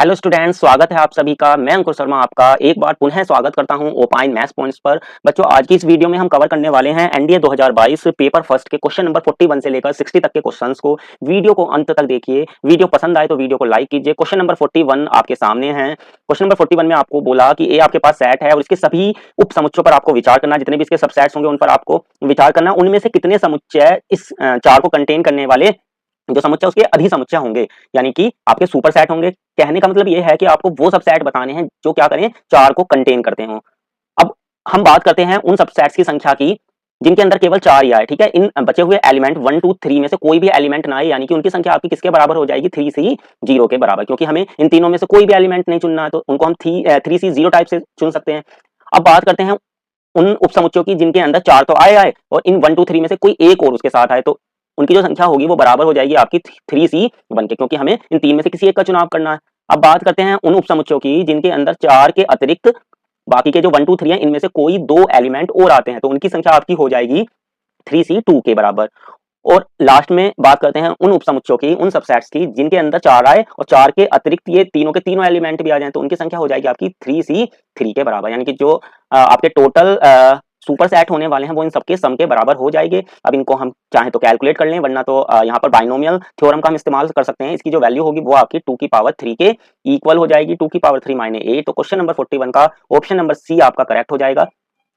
Hello students, स्वागत है आप सभी का। मैं अंकुर शर्मा आपका एक बार पुनः स्वागत करता हूं ओपाइन मैथ्स पॉइंट्स पर। बच्चों, आज की इस वीडियो में हम कवर करने वाले हैं एनडीए 2022 पेपर फर्स्ट के क्वेश्चन नंबर 41 से लेकर 60 तक के क्वेश्चंस को। वीडियो को अंत तक देखिए। वीडियो पसंद आए तो वीडियो को लाइक कीजिए। क्वेश्चन नंबर 41 आपके सामने है। क्वेश्चन नंबर 41 में आपको बोला कि ए आपके पास सेट है और इसके सभी उप समुच्चयों पर आपको विचार करना। जितने भी इसके सबसेट्स होंगे उन पर आपको विचार करना। उनमें से कितने समुच्चय इस चार को कंटेन करने वाले जो समुच्चय उसके अधिसमुच्चय होंगे, यानी कि आपके सुपर सेट होंगे। कहने का मतलब ये है कि आपको वो सब सेट बताने हैं जो क्या करें, चार को कंटेन करते हो। अब हम बात करते हैं उन सब सेट्स की संख्या की जिनके अंदर केवल चार ही आए। ठीक है, इन बचे हुए एलिमेंट 1 2 3 में से कोई भी एलिमेंट ना आए, यानी कि उनकी संख्या आपकी किसके बराबर हो जाएगी, 3C0 के बराबर। क्योंकि हमें इन तीनों में से कोई भी एलिमेंट नहीं चुनना है तो उनको हम 3C0 टाइप से चुन सकते हैं। अब बात करते हैं उन उपसमुच्चयों की जिनके अंदर चार तो आए और इन 1 2 3 में से कोई एक और उसके साथ आए, तो उनकी जो संख्या होगी वो बराबर हो जाएगी आपकी 3C1 के, क्योंकि हमें इन तीन में से किसी एक का चुनाव करना है। अब बात करते हैं उन उपसमुच्चयों की जिनके अंदर चार के अतिरिक्त बाकी के जो 1 2 3 है इनमें से कोई दो एलिमेंट और आते हैं, तो उनकी संख्या आपकी हो जाएगी 3C2 के बराबर। और लास्ट में बात करते हैं उन उपसमुच्चयों की, उन सबसेट्स की जिनके अंदर चार आए और चार के अतिरिक्त ये तीनों के तीनों एलिमेंट भी आ जाएं, तो उनकी संख्या हो जाएगी आपकी 3C3 के बराबर। यानी कि जो आपके टोटल सुपर सेट होने वाले हैं वो इन सबके सम के बराबर हो जाएंगे। अब इनको हम चाहे तो कैलकुलेट कर लें, वरना तो यहाँ पर बाइनोमियल थ्योरम का हम इस्तेमाल कर सकते हैं। इसकी जो वैल्यू होगी वो आपकी 2 की पावर 3 के इक्वल हो जाएगी। 2 की पावर 3 माइने 8, तो क्वेश्चन नंबर 41 का ऑप्शन नंबर सी आपका करेक्ट हो जाएगा।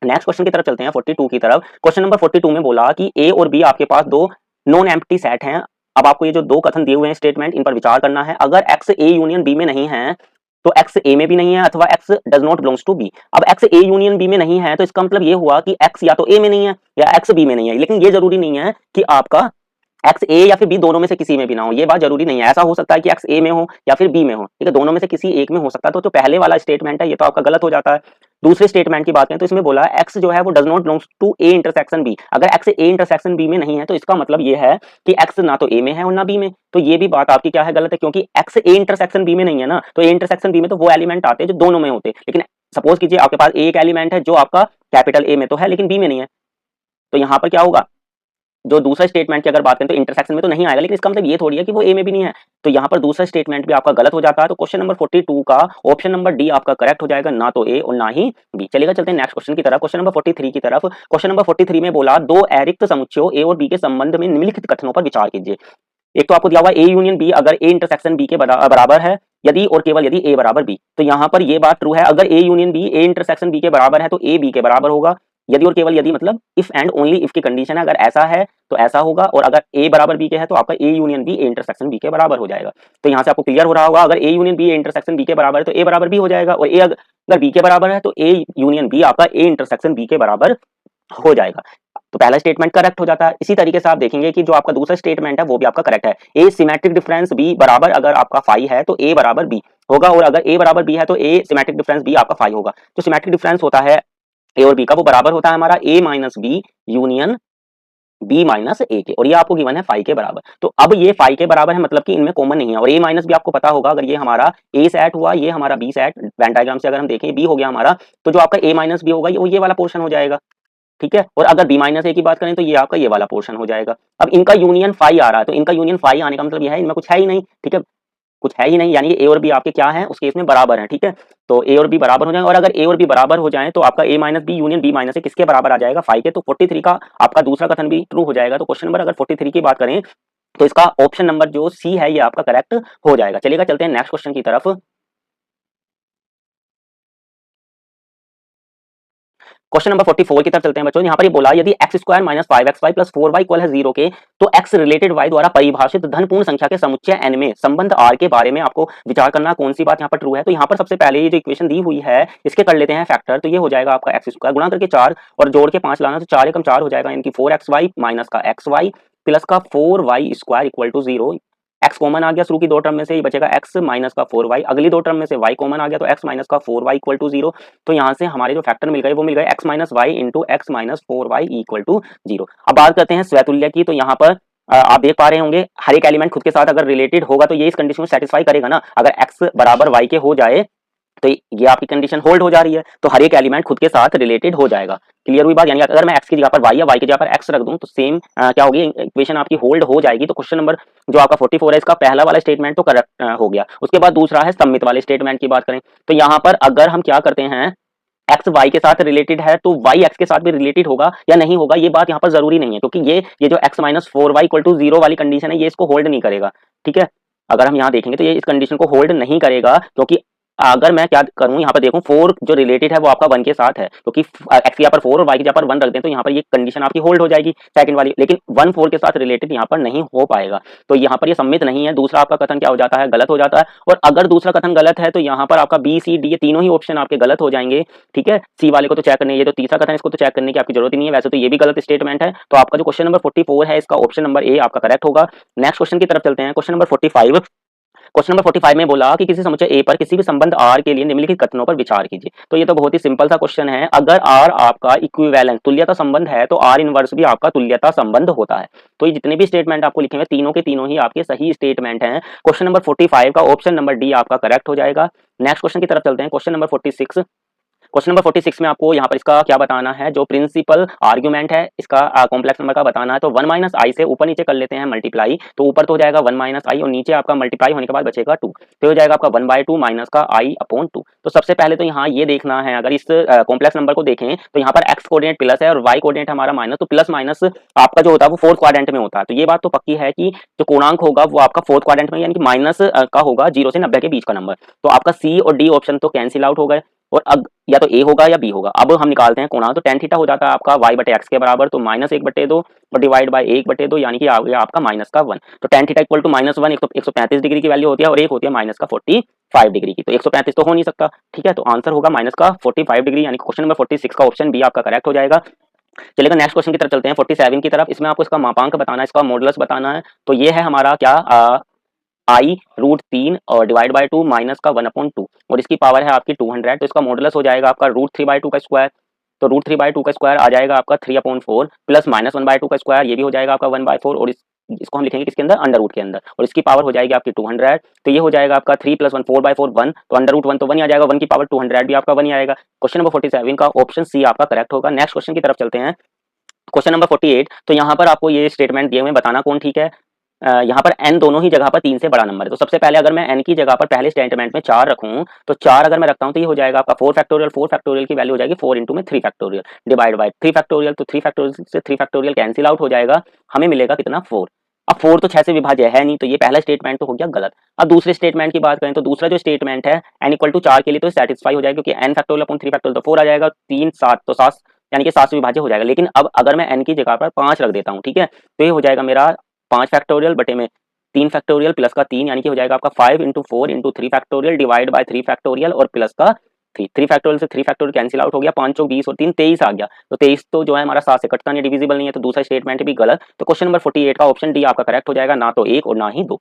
नेक्स्ट क्वेश्चन की तरफ चलते हैं, 42 की तरफ। क्वेश्चन नंबर 42 में बोला कि ए और बी आपके पास दो नॉन एम्प्टी सेट हैं। अब आपको ये जो दो कथन दिए हुए हैं स्टेटमेंट, इन पर विचार करना है। अगर एक्स ए यूनियन बी में नहीं है तो एक्स ए में भी नहीं है, अथवा X does not belongs to B. अब एक्स ए यूनियन बी में नहीं है तो इसका मतलब ये हुआ कि एक्स या तो ए में नहीं है या एक्स बी में नहीं है। लेकिन ये जरूरी नहीं है कि आपका एक्स ए या फिर बी दोनों में से किसी में भी ना हो, ये बात जरूरी नहीं है। ऐसा हो सकता है कि एक्स ए में हो या फिर बी में हो, ठीक है, दोनों में से किसी एक में हो सकता है। तो जो पहले वाला स्टेटमेंट है ये तो आपका गलत हो जाता है। दूसरे स्टेटमेंट की बात करें तो इसमें बोला एक्स जो है वो does not belongs to A intersection B. अगर एक्स ए इंटरसेक्शन बी में नहीं है तो इसका मतलब ये है कि एक्स ना तो ए में है और ना बी में। तो ये भी बात आपकी क्या है, गलत है, क्योंकि एक्स ए इंटरसेक्शन बी में नहीं है ना, तो ए इंटरसेक्शन बी में तो वो एलिमेंट आते हैं जो दोनों में होते हैं। लेकिन सपोज कीजिए आपके पास एक एलिमेंट है जो आपका कैपिटल ए में तो है लेकिन बी में नहीं है, तो यहाँ पर क्या होगा, जो दूसरा स्टेटमेंट की अगर बात करें तो इंटरसेक्शन में तो नहीं आएगा, लेकिन इसका मतलब ये थोड़ी है कि वो ए में भी नहीं है। तो यहाँ पर दूसरा स्टेटमेंट भी आपका गलत हो जाता है। तो क्वेश्चन नंबर 42 का ऑप्शन नंबर डी आपका करेक्ट हो जाएगा, ना तो ए और ना ही बी। चलेगा, चलते हैं नेक्स्ट क्वेश्चन की तरफ, क्वेश्चन नंबर 43 की तरफ। क्वेश्चन नंबर 43 में बोला दो अरिक्त समुच्चयों ए और बी के संबंध में निम्नलिखित कथनों पर विचार कीजिए। एक तो आपको दिया हुआ ए यूनियन बी अगर ए इंटरसेक्शन बी के बराबर है, यदि और केवल यदि ए बराबर बी। तो यहाँ पर ये बात ट्रू है, अगर A union B A intersection B के बराबर है तो ए बी के बराबर होगा। यदि और केवल यदि मतलब इफ एंड ओनली इफ की कंडीशन है, अगर ऐसा है तो ऐसा होगा, और अगर ए बराबर बी के है तो आपका A union B A intersection B के बराबर हो जाएगा। तो यहाँ से आपको क्लियर हो रहा होगा, अगर A union B A intersection B के बराबर है तो ए बराबर बी हो जाएगा, और ए अगर बी के बराबर है तो ए यूनियन बी आपका ए इंटरसेक्शन बी के बराबर हो जाएगा। तो पहला स्टेटमेंट करेक्ट हो जाता है। इसी तरीके से आप देखेंगे कि जो आपका दूसरा स्टेटमेंट है वो भी आपका करेक्ट है। ए सिमेट्रिक डिफरेंस बी बराबर अगर आपका फाई है तो ए बराबर बी होगा, और अगर ए बराबर बी है तो ए सिमेट्रिक डिफरेंस बी आपका फाई होगा। जो सिमेट्रिक डिफरेंस होता है ए और बी का वो बराबर होता है हमारा A minus B union B minus A के, और ये आपको गिवन है फाई के बराबर। तो अब ये फाई के बराबर है, मतलब कि इनमें कॉमन नहीं है। और ए माइनस बी आपको पता होगा, अगर ये हमारा ए सेट हुआ, ये हमारा बी सेट, वेन डायग्राम से अगर हम देखें बी हो गया हमारा, तो जो आपका ए माइनस बी होगा ये वाला पोर्शन हो जाएगा, ठीक है। और अगर बी माइनस ए की बात करें तो ये आपका ये वाला पोर्शन हो जाएगा। अब इनका यूनियन फाई आ रहा है, तो इनका यूनियन फाई आने का मतलब यह है इनमें कुछ है ही नहीं, ठीक है, कुछ है ही नहीं, यानी कि ए और बी आपके क्या है उस केस में बराबर है, ठीक है। तो ए और बी बराबर हो जाएंगे, और अगर ए और बी बराबर हो जाए तो आपका A minus B union B minus A किसके बराबर आ जाएगा, फाई के। तो 43 का आपका दूसरा कथन भी ट्रू हो जाएगा। तो क्वेश्चन नंबर अगर 43 की बात करें तो इसका ऑप्शन नंबर जो सी है ये आपका करेक्ट हो जाएगा। चलिएगा, चलते हैं नेक्स्ट क्वेश्चन की तरफ। क्वेश्चन नंबर 44 की तरफ चलते हैं बच्चों। यहाँ पर ये बोला यदि x square minus 5xy plus 4y equal है 0 के, तो x रिलेटेड y द्वारा परिभाषित धनपूर्ण संख्या के समुच्चय n में संबंध r के बारे में आपको विचार करना, कौन सी बात यहाँ पर ट्रू है। तो यहाँ पर सबसे पहले ये जो इक्वेशन दी हुई है इसके कर लेते हैं फैक्टर। तो ये हो जाएगा आपका एक्स स्क्वायर गुणा करके 4 और जोड़ के 5 लाना, तो 4 एकम 4 हो जाएगा, यानी कि 4xy माइनस का xy प्लस का 4y square equal to 0। x common आ गया शुरू की दो टर्म में से, ये बचेगा x माइनस का 4y, अगली दो टर्म में से y कॉमन आ गया तो x माइनस का 4y इक्वल टू 0। तो यहाँ से हमारे जो फैक्टर मिल गए वो मिल गए x minus y into x minus 4y equal to 0। अब बात करते हैं स्वतुल्य की। तो यहाँ पर आप देख पा रहे होंगे हर एक एलिमेंट खुद के साथ अगर रिलेटेड होगा तो ये इस कंडीशन को सेटिस्फाई करेगा ना। अगर x बराबर y के हो जाए तो ये आपकी कंडीशन होल्ड हो जा रही है, तो हर एक एलिमेंट खुद के साथ रिलेटेड हो जाएगा। क्लियर हुई बात? यानी अगर मैं x की जगह पर y या y की जगह पर x रख दूं तो सेम क्या होगी, इक्वेशन आपकी होल्ड हो जाएगी। तो क्वेश्चन नंबर जो आपका 44 है, इसका पहला वाला स्टेटमेंट तो करेक्ट हो गया। उसके बाद दूसरा है सममित वाले स्टेटमेंट की बात करें तो यहाँ पर अगर हम क्या करते हैं, एक्स वाई के साथ रिलेटेड है तो वाई एक्स के साथ भी रिलेटेड होगा या नहीं होगा, ये बात यहाँ पर जरूरी नहीं है, क्योंकि ये जो x minus four y equal to zero वाली कंडीशन है, ये इसको होल्ड नहीं करेगा। ठीक है, अगर हम यहाँ देखेंगे तो ये इस कंडीशन को होल्ड नहीं करेगा, क्योंकि अगर मैं क्या करूं, यहाँ पर देखूं फोर जो रिलेटेड है वो आपका वन के साथ है, क्योंकि एक्स की यहाँ पर फोर और वाई की यहाँ पर वन रख दें तो यहाँ पर ये कंडीशन आपकी होल्ड हो जाएगी सेकंड वाली, लेकिन वन फोर के साथ रिलेटेड यहाँ पर नहीं हो पाएगा, तो यहाँ पर ये सम्मित नहीं है। दूसरा आपका कथन क्या हो जाता है, गलत हो जाता है। और अगर दूसरा कथन गलत है तो यहाँ पर आपका बी सी डी ये तीनों ही ऑप्शन आपके गलत हो जाएंगे। ठीक है, सी वाले को तो चेक करने, ये तो तीसरा कथन, इसको तो चेक करने की आपकी जरूरत ही नहीं है, वैसे तो ये भी गलत स्टेटमेंट है। तो आपका जो क्वेश्चन नंबर 44 है, इसका ऑप्शन नंबर ए आपका करेक्ट होगा। नेक्स्ट क्वेश्चन की तरफ चलते हैं, क्वेश्चन नंबर 45। क्वेश्चन नंबर 45 में बोला कि किसी समुच्चय ए पर किसी भी संबंध आर के लिए निम्नलिखित कथनों पर विचार कीजिए। तो ये तो बहुत ही सिंपल सा क्वेश्चन है। अगर आर आपका इक्विवेलेंट तुल्यता संबंध है तो आर इनवर्स भी आपका तुल्यता संबंध होता है। तो ये जितने भी स्टेटमेंट आपको लिखे हुए तीनों के तीनों ही आपके सही स्टेटमेंट हैं। क्वेश्चन नंबर 45 का ऑप्शन नंबर डी आपका करेक्ट हो जाएगा। नेक्स्ट क्वेश्चन की तरफ चलते हैं, क्वेश्चन नंबर 46। क्वेश्चन नंबर 46 में आपको यहाँ पर इसका क्या बताना है, जो प्रिंसिपल आर्ग्यूमेंट है इसका कॉम्प्लेक्स नंबर का बताना है। तो 1 माइनस आई से ऊपर नीचे कर लेते हैं मल्टीप्लाई, तो ऊपर तो हो जाएगा 1 माइनस आई और नीचे आपका मल्टीप्लाई होने के बाद बचेगा 2, तो हो जाएगा आपका 1/2 माइनस का आई अपॉन 2। तो सबसे पहले तो यहाँ ये देखना है, अगर इस कॉम्प्लेक्स नंबर को देखें तो यहाँ पर एक्स कोऑर्डिनेट प्लस है और वाई कोऑर्डिनेट हमारा माइनस, तो प्लस माइनस आपका जो होता है वो फोर्थ क्वाड्रेंट में होता है। तो ये बात तो पक्की है कि जो पूर्णांक होगा वो आपका फोर्थ क्वाड्रेंट में, यानी कि माइनस का होगा 0 से 90 के बीच का नंबर। तो आपका सी और डी ऑप्शन तो कैंसिल आउट हो गए और अब या तो ए होगा या बी होगा। अब हम निकालते हैं कोणांक, तो टेन थीटा हो जाता है आपका वाई बटे एक्स के बराबर, तो माइनस 1/2 और डिवाइड बाय 1/2, यानी कि आ गया आपका माइनस का 1। तो tan theta equal to minus 1 135 degree की वैल्यू होती है और एक होती है माइनस का 45 डिग्री की, तो 135 तो हो नहीं सकता। ठीक है, तो आंसर होगा माइनस का 45 डिग्री, यानी क्वेश्चन नंबर 46 का ऑप्शन बी आपका करेक्ट हो जाएगा। चलेगा नेक्स्ट क्वेश्चन की तरफ चलते हैं, 47 की तरफ। इसमें आपको इसका मापांक बताना है, इसका मॉडुलस बताना है। तो ये है हमारा क्या, आई रूट 3 और डिवाइड बाय 2 माइनस का 1/2 और इसकी पावर है आपकी 200, तो इसका मॉडुलस हो जाएगा आपका रूट 3/2 का स्क्वायर। तो रूट 3/2 का स्क्वायर आ जाएगा आपका 3/4 प्लस माइनस 1/2 का स्क्वायर, ये भी हो जाएगा आपका 1/4 और इसको हम लिखेंगे किसके अंदर, अंडर रूट के अंदर, और इसकी पावर हो जाएगी आपकी 200। तो ये हो जाएगा आपका 3 + 1 4/4 1, तो अंडर रूट 1 तो 1 ही आ जाएगा, 1 की पावर 200 भी आपका 1 ही आएगा। क्वेश्चन नंबर 47 का ऑप्शन सी आपका करेक्ट होगा। नेक्स्ट क्वेश्चन की तरफ चलते हैं, क्वेश्चन नंबर 48। तो यहाँ पर आपको ये स्टेटमेंट दिए हुए बताना कौन ठीक है। यहाँ पर n दोनों ही जगह पर 3 से बड़ा नंबर है। तो सबसे पहले अगर मैं n की जगह पर पहले स्टेटमेंट में 4 रखूं तो 4 अगर मैं रखता हूं तो ये हो जाएगा आपका 4 फैक्टोरियल। 4 फैक्टोरियल की वैल्यू हो जाएगी 4 इंटू में 3 फैक्टोरियल डिवाइड बाय 3 फैक्टोरियल, तो 3 फैक्टोरियल से 3 फैक्टोरियल कैंसिल आउट हो जाएगा, हमें मिलेगा कितना 4। अब 4 तो 6 से विभाज्य है नहीं, तो ये पहला स्टेटमेंट तो हो गया गलत। अब दूसरे स्टेटमेंट की बात करें तो दूसरा जो स्टेटमेंट है n इक्वल टू 4 के लिए तो सेटिस्फाई हो जाएगा, क्योंकि n फैक्टोरियल अपॉन 3 फैक्टोरियल तो 4 आ जाएगा, 3 7 तो 7, यानी कि 7 से विभाज्य हो जाएगा। लेकिन अब अगर मैं n की जगह पर 5 रख देता हूँ, ठीक है, तो ये हो जाएगा मेरा 5 फैक्टोरियल बटे में 3 फैक्टोरियल प्लस का 3, यानी कि हो जाएगा आपका 5 into 4 into 3 factorial divide by 3 factorial और प्लस का 3 फैक्टोरियल से 3 फैक्टोरियल कैंसिल आउट हो गया, 5 चौक 20 और 3 23 आ गया। तो 23 तो जो है हमारा 7 से कटता नहीं, डिविजिबल नहीं है, तो दूसरा स्टेटमेंट भी गलत। तो क्वेश्चन नंबर 48 का ऑप्शन डी आपका करेक्ट हो जाएगा, ना तो 1 और ना ही 2।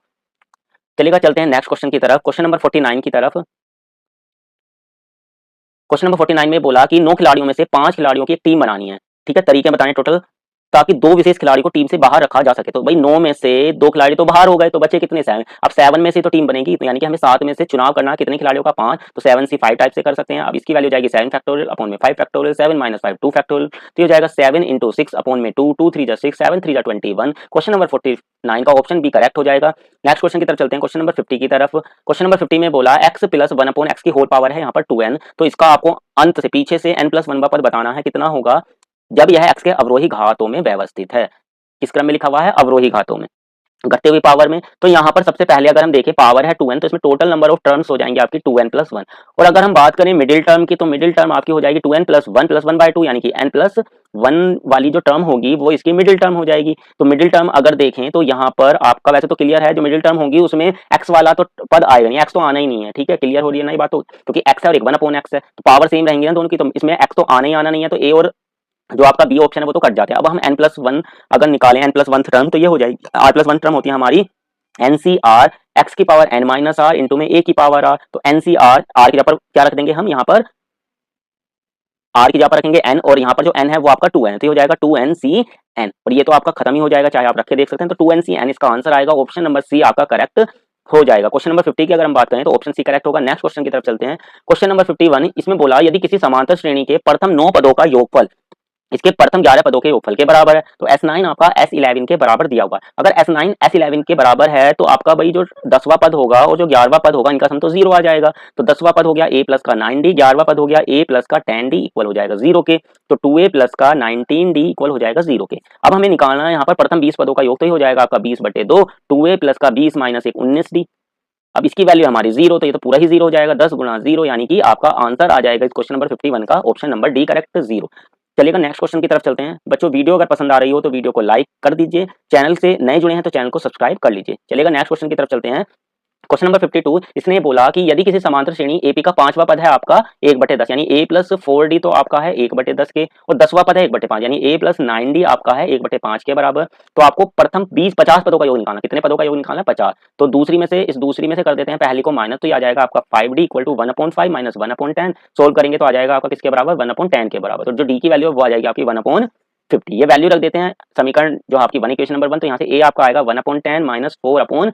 चलेगा, चलते हैं नेक्स्ट क्वेश्चन की तरफ, क्वेश्चन नंबर 49 की तरफ। क्वेश्चन नंबर 49 में बोला कि 9 खिलाड़ियों में से 5 खिलाड़ियों की एक टीम बनानी है। ठीक है, तरीके बताने टोटल, ताकि 2 विशेष खिलाड़ी को टीम से बाहर रखा जा सके। तो भाई 9 में से 2 खिलाड़ी तो बाहर हो गए, तो बचे कितने 7। अब 7 में से तो टीम बनेगी, तो यानी कि हमें 7 में से चुनाव करना है कितने खिलाड़ियों का, 5, तो 7 से 5 टाइप से कर सकते हैं। अब इसकी वैल्यू जाएगी 7 फैक्टोरियल अपॉन में 5 फैक्टोरियल, 7 माइनस 5 2 फैक्टोरियल, तो ये जाएगा 7 इंटू 6 अपॉन में 2, 2 3 जा 6, 7 3 जा 21। क्वेश्चन नंबर 49 का ऑप्शन बी करेक्ट हो जाएगा। नेक्स्ट क्वेश्चन की तरफ चलते हैं, क्वेश्चन नंबर 50 की तरफ। क्वेश्चन नंबर 50 में बोला x प्लस 1 अपॉन x की होल पावर है यहाँ पर 2n, तो इसका आपको अंत से पीछे से n प्लस 1 पद बताना है, कितना होगा जब यह x के अवरोही घातों में व्यवस्थित है। किस क्रम में लिखा हुआ है, अवरोही घातों में, घटते हुए पावर में। तो यहाँ पर सबसे पहले अगर हम देखें पावर है 2n, तो इसमें टोटल नंबर ऑफ टर्म्स हो जाएंगे आपकी 2n प्लस 1। और अगर हम बात करें मिडिल टर्म की, तो मिडिल टर्म आपकी हो जाएगी 2n प्लस 1 यानी कि n प्लस 1 वाली जो टर्म होगी वो इसकी मिडिल टर्म हो जाएगी। तो मिडिल टर्म अगर देखें तो यहाँ पर आपका वैसे तो क्लियर है, जो मिडिल टर्म होगी उसमें x वाला तो पद आएगा नहीं, x तो आना ही नहीं है। ठीक है, क्लियर हो रही है ना ये बात, तो क्योंकि x है और एक 1/x है, तो पावर सेम रहेंगी ना दोनों की, तो इसमें x तो आना ही आना नहीं है, तो a और जो आपका बी ऑप्शन है वो तो कट जाते हैं। अब हम n प्लस 1 अगर निकालें, n प्लस 1 टर्म, तो ये हो जाएगी r प्लस 1 टर्म होती है हमारी NCR x की power n minus r into में a की पावर r। तो NCR r की जगह पर क्या रख देंगे हम, यहाँ पर r की जगह पर रखेंगे n, और यहाँ पर जो n है वो आपका 2n, तो ये हो जाएगा 2NCn, और ये तो आपका खत्म ही हो जाएगा, चाहे आप रख के देख सकते हैं। तो 2NCn इसका आंसर आएगा, ऑप्शन नंबर सी आपका करेक्ट हो जाएगा। क्वेश्चन नंबर 50 की अगर हम बात करें तो ऑप्शन सी करेक्ट होगा। नेक्स्ट क्वेश्चन की तरफ चलते हैं। क्वेश्चन नंबर 51, इसमें बोला यदि किसी समांतर श्रेणी के प्रथम 9 पदों का योगफल इसके प्रथम 11 पदों के योगफल के बराबर है, तो S9 आपका S11 के बराबर दिया हुआ है। अगर S9 S11 के बराबर है तो आपका भाई जो 10वां पद होगा और जो 11वां पद होगा इनका सम तो 0 आ जाएगा। तो 10वां पद हो गया a प्लस का 9d, 11वां पद हो गया a प्लस का 10d इक्वल हो जाएगा 0 के। तो 2a प्लस का 19d इक्वल हो जाएगा 0 के। अब हमें निकालना है यहाँ पर प्रथम 20 पदों का योग, तो ये हो जाएगा आपका 20/2, 2a प्लस का 20 माइनस 1 19d। अब इसकी वैल्यू हमारी 0, तो ये तो पूरा ही 0 हो जाएगा, 10 गुणा 0, यानी कि आपका आंसर आ जाएगा इस क्वेश्चन नंबर 51 का ऑप्शन नंबर डी करेक्ट 0। चलिएगा नेक्स्ट क्वेश्चन की तरफ चलते हैं। बच्चों वीडियो अगर पसंद आ रही हो तो वीडियो को लाइक कर दीजिए, चैनल से नए जुड़े हैं तो चैनल को सब्सक्राइब कर लीजिए। चलिएगा नेक्स्ट क्वेश्चन की तरफ चलते हैं। क्वेश्चन नंबर 52, इसने बोला कि यदि किसी समांतर श्रेणी एपी का 5वां पद है आपका 1/10, यानी a प्लस 4d तो आपका है 1/10 के, और 10वां पद है 1/5, यानी a प्लस 9d आपका है 1/5 के बराबर। तो आपको प्रथम 50 पदों का योग निकालना। कितने पदों का योग निकालना? 50। तो इस दूसरी में से कर देते हैं पहली को माइनस, तो ये आ जाएगा आपका 5d equal to 1/5 minus 1/10। Solve करेंगे तो आ जाएगा आपका किसके बराबर? 1/10 के बराबर। तो जो d की वैल्यू है वो आ जाएगी आपकी 1/50। ये वैल्यू रख देते हैं समीकरण जो आपकी बनी इक्वेशन नंबर 1। तो यहाँ से a आपका आएगा 1/10 माइनस 4/50।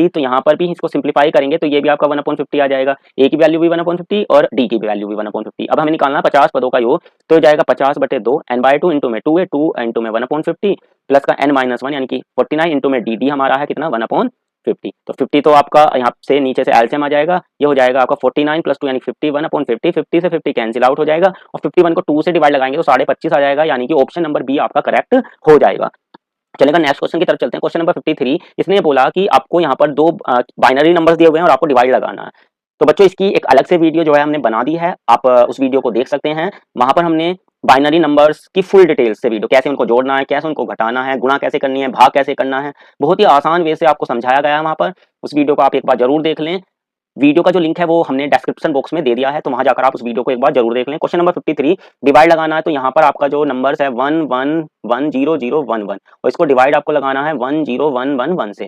तो यहाँ पर भी इसको सिंप्लीफाई करेंगे तो ये भी आपका 1/50 आ जाएगा। a की वैल्यू भी 1/50 और d की भी वैल्यू भी 1/50। अब हमें निकालना 50 पदों का योग, तो हो जाएगा 50/2 n/2 इंटू में 2 है, 2 इंटू में 1/50 प्लस का n-1 यानी कि 49 इंटू में dd हमारा है कितना? 1/50। तो 50 तो आपका यहाँ से नीचे से एलसीएम आ जाएगा, ये हो जाएगा आपका 49 प्लस 2 यानी 50, 1/50, 50 से 50 कैंसिल आउट हो जाएगा और 51 को 2 से डिवाइड लगाएंगे तो 25.5 आ जाएगा, यानी कि ऑप्शन नंबर बी आपका करेक्ट हो जाएगा। चलेगा नेक्स्ट क्वेश्चन की तरफ चलते हैं। क्वेश्चन नंबर 53, इसने बोला कि आपको यहाँ पर दो बाइनरी नंबर्स दिए हुए हैं और आपको डिवाइड लगाना है। तो बच्चों इसकी एक अलग से वीडियो जो है हमने बना दी है, आप उस वीडियो को देख सकते हैं। वहां पर हमने बाइनरी नंबर्स की फुल डिटेल्स से वीडियो, कैसे उनको जोड़ना है, कैसे उनको घटाना है, गुणा कैसे करनी है, भाग कैसे करना है, बहुत ही आसान वे से आपको समझाया गया है वहां पर। उस वीडियो को आप एक बार जरूर देख लें। वीडियो का जो लिंक है वो हमने डिस्क्रिप्शन बॉक्स में दे दिया है, तो वहां जाकर आप उस वीडियो को एक बार जरूर देख लें। क्वेश्चन नंबर 53, डिवाइड लगाना है। तो यहाँ पर आपका जो नंबर्स है 1 1 1 0 0 1 1 और इसको डिवाइड आपको लगाना है 1 0 1 1 1 से।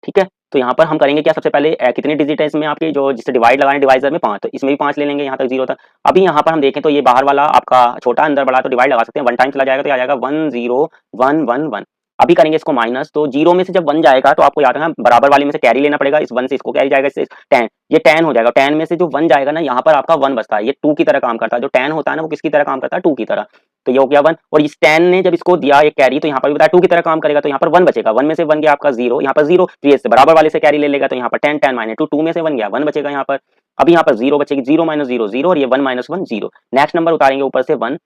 ठीक है, तो यहाँ पर हम करेंगे क्या? सबसे पहले कितनी डिजिट है इसमें आपके जो जिससे डिवाइड लगाना है डिवाइजर में? 5, तो इसमें भी 5 ले लेंगे यहाँ तक 0 तक। अभी यहाँ पर हम देखें तो ये बाहर वाला आपका छोटा अंदर बड़ा, तो डिवाइड लगा सकते हैं। 1 टाइम चला जाएगा तो आ जाएगा 1 0 1 1 1। अभी करेंगे इसको माइनस, तो 0 में से जब 1 जाएगा तो आपको याद रखना बराबर वाले में से कैरी लेना पड़ेगा। इस 1 से इसको कैरी जाएगा, इससे 10, ये 10 हो जाएगा। 10 में से जो 1 जाएगा ना यहाँ पर आपका 1 बचता है, ये 2 की तरह काम करता है। जो 10 होता है ना वो किसकी तरह काम करता है? 2 की तरह। तो ये हो गया 1, और इस 10 ने जब इसको दिया एक कैरी तो यहाँ पर भी बताया 2 की तरह काम करेगा, तो यहाँ पर 1 बचेगा। 1 में से 1 गया आपका 0, यहाँ पर 0, फिर इससे बराबर वाले से कैरी ले लेगा तो यहाँ पर 10 10 माइनस 2, 2 में से 1 गया 1 बचेगा यहाँ पर। अभी यहाँ पर 0 बचेगी, 0 माइनस 0 0 और ये 1 माइनस 1 0। नेक्स्ट नंबर उतारेंगे ऊपर से 1,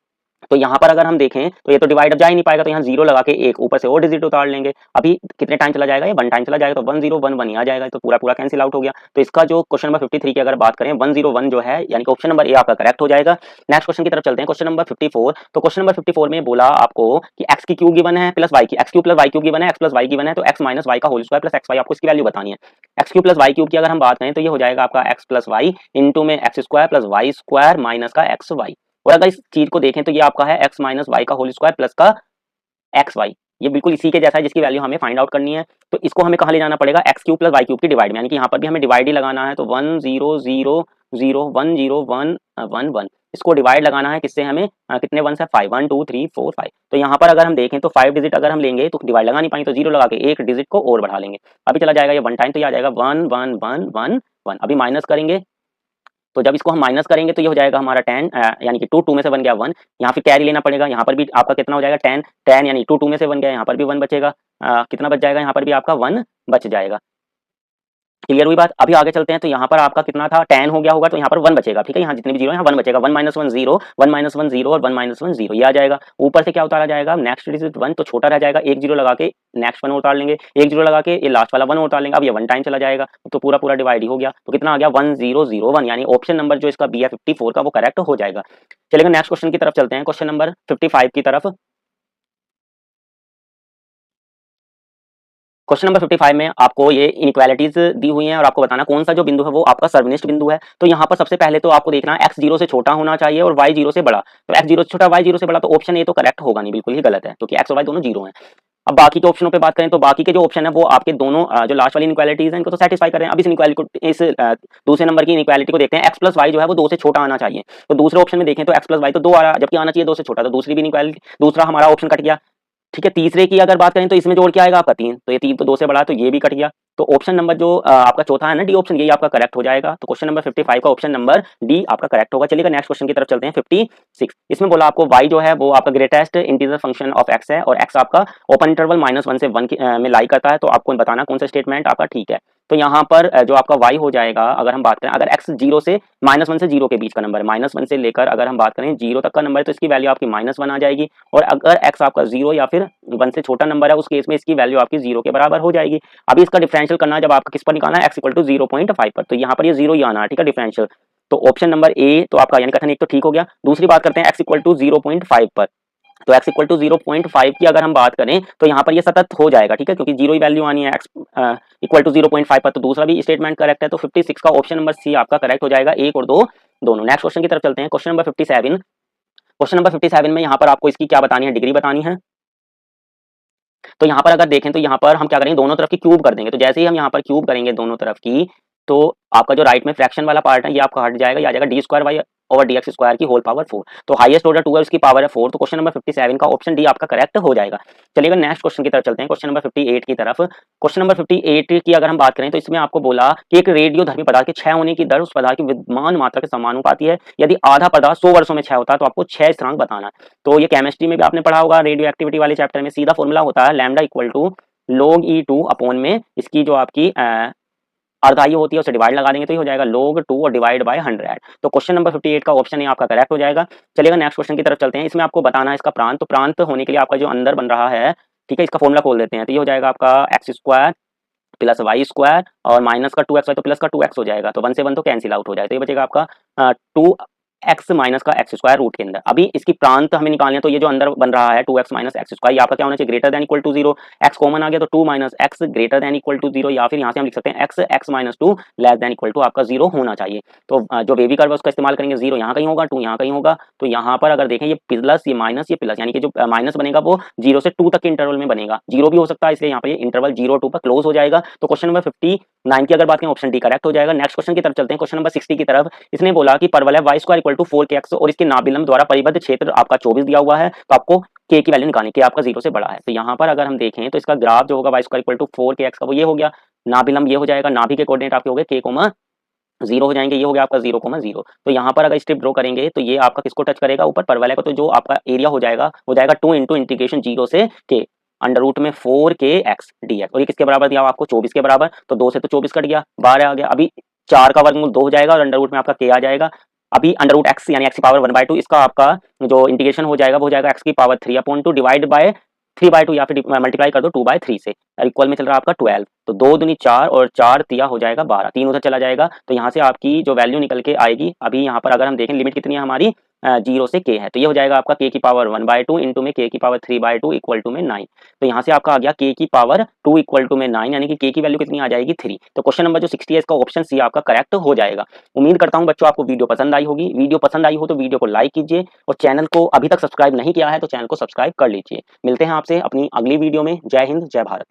तो यहाँ पर अगर हम देखें तो ये तो डिवाइड अब जा ही नहीं पाएगा, तो यहाँ 0 लगा के एक ऊपर से और डिजिट उतार लेंगे। अभी कितने टाइम चला जाएगा? ये 1 टाइम चला जाएगा, तो 1 0 1 1 ही आ जाएगा, तो पूरा पूरा कैंसिल आउट हो गया। तो इसका जो क्वेश्चन नंबर 53 की अगर बात करें 1 0 1 जो है, यानी कि ऑप्शन नंबर ए आपका करेक्ट हो जाएगा। नेक्स्ट क्वेश्चन की तरफ चलते हैं। क्वेश्चन नंबर 54, तो क्वेश्चन नंबर 54 में बोला आपको कि एक्स की क्यूब गिवन है प्लस वाई की, x cube plus y cube given है, एक्स प्लस वाई गिवन है, तो एक्स माइनस वाई का whole square plus x y आपको इसकी वैल्यू बतानी है। X cube plus y cube की अगर हम बात करें तो ये हो जाएगा आपका एक्स प्लस वाई इंटू में x square plus y square minus का एक्स वाई। और अगर इस चीज को देखें तो ये आपका है एक्स माइनस वाई का होल स्क्वायर प्लस का एक्स वाई। ये बिल्कुल इसी के जैसा है जिसकी वैल्यू हमें फाइंड आउट करनी है। तो इसको हमें कहाँ ले जाना पड़ेगा? X cube plus y cube की डिवाइड में, यानी कि यहाँ पर भी हमें डिवाइड ही लगाना है। तो 1 0 0 0 1 0 1 1 1, इसको डिवाइड लगाना है किससे? हमें कितने 1 से 5, 1 2 3 4 5। तो यहाँ पर अगर हम देखें तो 5 डिजिट अगर हम लेंगे तो डिवाइड लगा नहीं पाएंगे, तो 0 लगा के एक डिजिट को और बढ़ा लेंगे। अभी चला जाएगा ये 1 टाइम, तो ये आ जाएगा 1 1 1 1 1। अभी माइनस करेंगे, तो जब इसको हम माइनस करेंगे तो ये हो जाएगा हमारा 10, यानी कि 2 2 में से 1 गया 1, यहाँ फिर कैरी लेना पड़ेगा। यहाँ पर भी आपका कितना हो जाएगा? 10 10, यानी 2 2 में से 1 गया, यहाँ पर भी 1 बचेगा। कितना बच जाएगा? यहाँ पर भी आपका 1 बच जाएगा। क्लियर हुई बात? अभी आगे चलते हैं। तो यहाँ पर आपका कितना था? 10 हो गया होगा, तो यहाँ पर 1 बचेगा। ठीक है, यहाँ जितने भी जीरो यहाँ 1 बचेगा। 1 माइनस 1 0, 1 माइनस 1 0 और 1 माइनस 1 0, ये आ जाएगा। ऊपर से क्या उतारा जाएगा? नेक्स्ट डिजिट 1, तो छोटा रह जाएगा, एक जीरो लगा के नेक्स्ट 1 उतार लेंगे, एक जीरो लगा के ये लास्ट वाला 1 उतार लेंगे। अब ये 1 टाइम चला जाएगा, तो पूरा पूरा डिवाइड ही हो गया। तो कितना आ गया? 1 0 0 1, यानी ऑप्शन नंबर जो इसका बी है 54 का वो करेक्ट हो जाएगा। चलेगा नेक्स्ट क्वेश्चन की तरफ चलते हैं, क्वेश्चन नंबर 55 की तरफ। क्वेश्चन नंबर 55 में आपको ये इनइक्वालिटीज दी हुई हैं और आपको बताना कौन सा जो बिंदु है वो आपका सर्वनिष्ठ बिंदु है। तो यहाँ पर सबसे पहले तो आपको देखना x 0 से छोटा होना चाहिए और y 0 से बड़ा। तो x 0 से छोटा y 0 से बड़ा, तो ऑप्शन ए तो करेक्ट होगा नहीं, बिल्कुल ही गलत है, क्योंकि x और y दोनों 0 हैं। अब बाकी के ऑप्शनों पे बात करें तो बाकी के जो ऑप्शन है वो आपके दोनों जो लास्ट वाली इनइक्वालिटीज हैं इनको तो सेटिस्फाई कर रहे हैं। अब इस इनइक्वालिटी को, इस दूसरे नंबर की इनइक्वालिटी को देखते हैं। x प्लस वाई जो है वो 2 से छोटा आना चाहिए। तो दूसरे ऑप्शन में देखें तो x प्लस वाई तो 2 आ रहा है, जबकि आना चाहिए 2 से छोटा, तो दूसरी भी इनइक्वालिटी, दूसरा हमारा ऑप्शन कट गया। ठीक है, तीसरे की अगर बात करें तो इसमें जोड़ के आएगा आपका 3, तो ये 3 तो 2 से बड़ा है, तो ये भी कट गया। तो ऑप्शन नंबर जो आपका चौथा है ना डी ऑप्शन, यही आपका करेक्ट हो जाएगा। तो क्वेश्चन नंबर 55 का ऑप्शन नंबर डी आपका करेक्ट होगा। चलिएगा नेक्स्ट क्वेश्चन की तरफ चलते हैं। 56 इसमें बोला आपको y जो है वो आपका greatest integer function of x है और x आपका ओपन इंटरवल -1 से 1 में लाई करता है। तो आपको बताना कौन सा स्टेटमेंट आपका ठीक है। तो यहाँ पर जो आपका y हो जाएगा, अगर हम बात करें, अगर x 0 से -1 से 0 के बीच का नंबर है, -1 से लेकर अगर हम बात करें 0 तक का नंबर है, तो इसकी वैल्यू आपकी -1 आ जाएगी। और अगर x आपका 0 या फिर 1 से छोटा नंबर है, उस केस में इसकी वैल्यू आपकी 0 के बराबर हो जाएगी। अभी इसका डिफरेंशियल करना है जब आपका किस पर निकालना है, x = 0.5 पर, तो यहाँ पर ये 0 ही आना है, ठीक है, डिफरेंशियल। तो ऑप्शन नंबर ए तो आपका यानी कथन एक तो ठीक हो गया। दूसरी बात करते हैं x = 0.5 पर। तो x = 0.5 की अगर हम बात करें तो यहाँ पर ये सतत हो जाएगा, ठीक है, क्योंकि 0 ही वैल्यू आनी है x = 0.5 पर। तो दूसरा भी स्टेटमेंट करेक्ट है। तो 56 का ऑप्शन नंबर सी आपका करेक्ट हो जाएगा, 1 और 2 दोनों। नेक्स्ट क्वेश्चन की तरफ चलते हैं। Question number 57। क्वेश्चन नंबर 57 में यहाँ पर आपको इसकी क्या बतानी है, डिग्री बतानी है। तो यहाँ पर अगर देखें तो यहाँ पर हम क्या करेंगे, दोनों तरफ की क्यूब कर देंगे। तो जैसे ही हम यहाँ पर क्यूब करेंगे दोनों तरफ की, तो आपका जो राइट में फ्रैक्शन वाला पार्ट है ये आपका हट जाएगा, ये आ जाएगा d² की होल पावर 4। तो हाईएस्ट ऑर्डर 2 है, उसकी पावर है 4। तो क्वेश्चन नंबर 57 का ऑप्शन डी आपका करेक्ट हो जाएगा। चलिएगा नेक्स्ट क्वेश्चन की तरफ चलते हैं, क्वेश्चन नंबर 58 की तरफ। क्वेश्चन नंबर 58 की अगर हम बात करें तो इसमें आपको बोला कि एक रेडियोधर्मी पदार्थ के क्षय होने की दर उस पदार्थ की विद्यमान मात्रा के समानुपाती है। यदि आधा पदार्थ 100 वर्षों में क्षय होता है तो आपको क्षय स्थिरांक बताना है। तो ये केमिस्ट्री में भी आपने पढ़ा होगा, रेडियो एक्टिविटी वाले चैप्टर में सीधा फॉर्मूला होता है लैम्डा = log E2 अपॉन में इसकी जो आपकी अर्धायु होती है उसे डिवाइड लगा देंगे तो ये हो जाएगा log 2 और डिवाइड बाय 100। तो क्वेश्चन नंबर 58 का ऑप्शन है आपका करेक्ट हो जाएगा। चलिएगा नेक्स्ट क्वेश्चन की तरफ चलते हैं। इसमें आपको बताना है इसका प्रांत। तो प्रांत होने के लिए आपका जो अंदर बन रहा है, ठीक है, इसका फॉर्मूला खोल देते हैं। तो ये हो जाएगा आपका x² + y² और माइनस का 2x तो प्लस का 2x हो जाएगा। तो 1 से 1 तो कैंसिल आउट हो जाएगा, तो ये बचेगा आपका 2x माइनस का x² रूट के अंदर। अभी इसकी प्रांत हमें निकालनी है, तो ये जो अंदर बन रहा है 2x माइनस x², ये आपका क्या होना चाहिए, greater than equal to 0। x common आ गया तो 2 minus x greater than equal to 0, या फिर यहाँ से हम लिख सकते हैं x minus 2 less than equal to आपका 0 होना चाहिए। तो जो बेबी कर्व है उसका इस्तेमाल करेंगे, 0 यहाँ कहीं होगा, 2 यहाँ कहीं होगा। तो यहाँ पर अगर देखें ये प्लस ये माइनस ये प्लस, यानी कि जो माइनस बनेगा वो 0 से 2 तक के इंटरवल में बनेगा, 0 भी हो सकता है, इसलिए यहाँ पर ये इंटरवल 0 2 पर क्लोज हो जाएगा। तो क्वेश्चन नंबर 59 की अगर बात करें ऑप्शन डी करेक्ट हो जाएगा। नेक्स्ट क्वेश्चन की तरफ चलते हैं, क्वेश्चन नंबर 60 की तरफ। इसने बोला कि परवलय y² = 4kx और इसके नाभिलंब द्वारा परिबद्ध क्षेत्र आपका 24 दिया हुआ है। तो आपको k की वैल्यू निकालनी, k आपका 0 से बड़ा है। तो यहाँ पर अगर हम देखें तो इसका ग्राफ जो होगा y² = 4kx का वो ये हो गया, नाभिलंब ये हो जाएगा, नाभि के कोऑर्डिनेट आपके हो गए k, 0 हो जाएंगे, ये हो गया आपका 0, 0। तो यहाँ पर अगर स्ट्रिप ड्रॉ करेंगे तो ये आपका किसको टच करेगा, ऊपर परवलय को। तो जो आपका एरिया हो जाएगा 2 इंटू इंटीग्रेशन 0 से k अंडर रूट में 4kx dx, और ये किसके बराबर दिया आपको, 24 के बराबर। तो 2 से तो 24 कट गया, 12 आ गया। अभी 4 का वर्गमूल 2 हो जाएगा और अंडर रूट में आपका k आ जाएगा। अभी अंडर रूट x यानी x की पावर 1/2, इसका आपका जो इंटीग्रेशन हो जाएगा वो हो जाएगा x की पावर 3/2 डिवाइड बाय 3/2, या फिर मल्टीप्लाई कर दो 2/3 से, इक्वल में चल रहा है आपका 12। तो 2 दूनी 4 और 4 तिया हो जाएगा 12, 3 उधर चला जाएगा। तो यहाँ से आपकी जो वैल्यू निकल के आएगी, अभी यहाँ पर अगर हम देखें लिमिट कितनी है हमारी, 0 से k है। तो ये हो जाएगा आपका k की पावर 1/2 इंटू में k की पावर 3/2 इक्वल टू में 9। तो यहाँ से आपका आ गया k की पावर 2 इक्वल टू में 9, यानी कि k की वैल्यू कितनी आ जाएगी 3। तो क्वेश्चन नंबर जो 60 है इसका ऑप्शन सी आपका करेक्ट हो जाएगा। उम्मीद करता हूँ बच्चों आपको वीडियो पसंद आई होगी। वीडियो पसंद आई हो तो वीडियो को लाइक कीजिए और चैनल को अभी तक सब्सक्राइब नहीं किया है तो चैनल को सब्सक्राइब कर लीजिए। मिलते हैं आपसे अपनी अगली वीडियो में। जय हिंद, जय भारत।